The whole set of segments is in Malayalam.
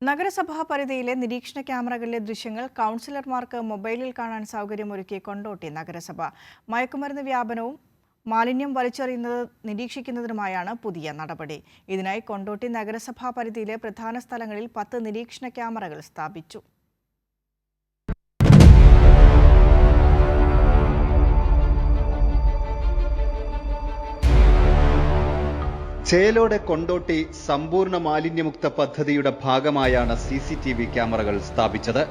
നഗരസഭാ പരിധിയിലെ നിരീക്ഷണ ക്യാമറകളിലെ ദൃശ്യങ്ങൾ കൗൺസിലർമാർക്ക് മൊബൈലിൽ കാണാൻ സൗകര്യമൊരുക്കി കൊണ്ടോട്ടി നഗരസഭ. മയക്കുമരുന്ന് വ്യാപനവും മാലിന്യം വലിച്ചെറിയുന്നത് നിരീക്ഷിക്കുന്നതിനുമായാണ് പുതിയ നടപടി. ഇതിനായി കൊണ്ടോട്ടി നഗരസഭാ പരിധിയിലെ പ്രധാന സ്ഥലങ്ങളിൽ 10 നിരീക്ഷണ ക്യാമറകൾ സ്ഥാപിച്ചു. ചേലോടെ കൊണ്ടോട്ടി സമ്പൂർണ്ണ മാലിന്യമുക്ത പദ്ധതിയുടെ ഭാഗമായാണ് CCTV ക്യാമറകൾ സ്ഥാപിച്ചത്.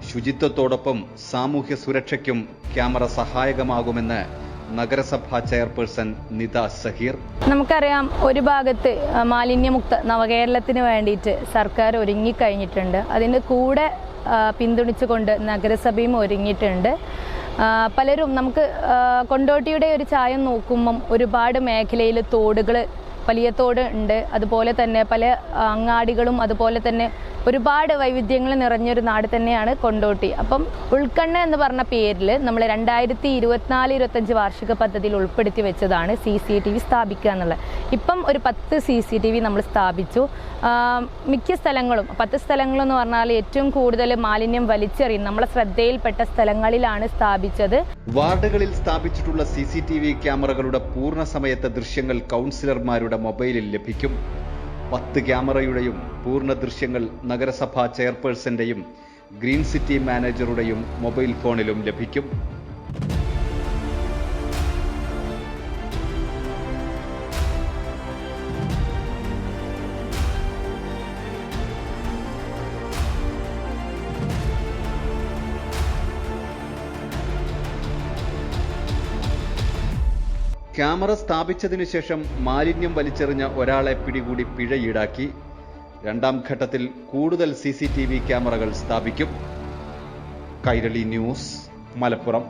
ശുചിത്വത്തോടൊപ്പം സാമൂഹ്യ സുരക്ഷയ്ക്കും ക്യാമറ സഹായകമാകുമെന്ന് നഗരസഭാ ചെയർപേഴ്സൺ നിത സഹീർ. നമുക്കറിയാം, ഒരു ഭാഗത്ത് മാലിന്യമുക്ത നവകേരളത്തിന് വേണ്ടിയിട്ട് സർക്കാർ ഒരുങ്ങിക്കഴിഞ്ഞിട്ടുണ്ട്. അതിൻ്റെ കൂടെ പിന്തുണച്ചുകൊണ്ട് നഗരസഭയും ഒരുങ്ങിയിട്ടുണ്ട്. പലരും നമുക്ക് കൊണ്ടോട്ടിയുടെ ഒരു ചായം നോക്കുമ്പം ഒരുപാട് മേഖലയിൽ തോടുകൾ, വലിയ തോട് ഉണ്ട്, അതുപോലെ തന്നെ പല അങ്ങാടികളും, അതുപോലെ തന്നെ ഒരുപാട് വൈവിധ്യങ്ങൾ നിറഞ്ഞൊരു നാട് തന്നെയാണ് കൊണ്ടോട്ടി. അപ്പം ഉൾക്കണ്ണ് എന്ന് പറഞ്ഞ പേരിൽ നമ്മൾ 2024-25 വാർഷിക പദ്ധതിയിൽ ഉൾപ്പെടുത്തി വെച്ചതാണ് CCTV സ്ഥാപിക്കുക എന്നുള്ളത്. ഇപ്പം ഒരു 10 CCTV നമ്മൾ സ്ഥാപിച്ചു. മിക്ക സ്ഥലങ്ങളും 10 സ്ഥലങ്ങളെന്ന് പറഞ്ഞാൽ ഏറ്റവും കൂടുതൽ മാലിന്യം വലിച്ചെറിയും നമ്മളെ ശ്രദ്ധയിൽപ്പെട്ട സ്ഥലങ്ങളിലാണ് സ്ഥാപിച്ചത്. വാർഡുകളിൽ സ്ഥാപിച്ചിട്ടുള്ള CCTV ക്യാമറകളുടെ പൂർണ്ണ സമയത്തെ ദൃശ്യങ്ങൾ കൗൺസിലർമാരുടെ മൊബൈലിൽ ലഭിക്കും. 10 ക്യാമറയുടെയും പൂർണ്ണ ദൃശ്യങ്ങൾ നഗരസഭാ ചെയർപേഴ്സന്റെയും ഗ്രീൻ സിറ്റി മാനേജറുടെയും മൊബൈൽ ഫോണിലും ലഭിക്കും. ക്യാമറ സ്ഥാപിച്ചതിനു ശേഷം മാലിന്യം വലിച്ചെറിഞ്ഞ ഒരാളെ പിടികൂടി പിഴ ഈടാക്കി. 2ാം ഘട്ടത്തിൽ കൂടുതൽ CCTV ക്യാമറകൾ സ്ഥാപിക്കും. കൈരളി ന്യൂസ്, മലപ്പുറം.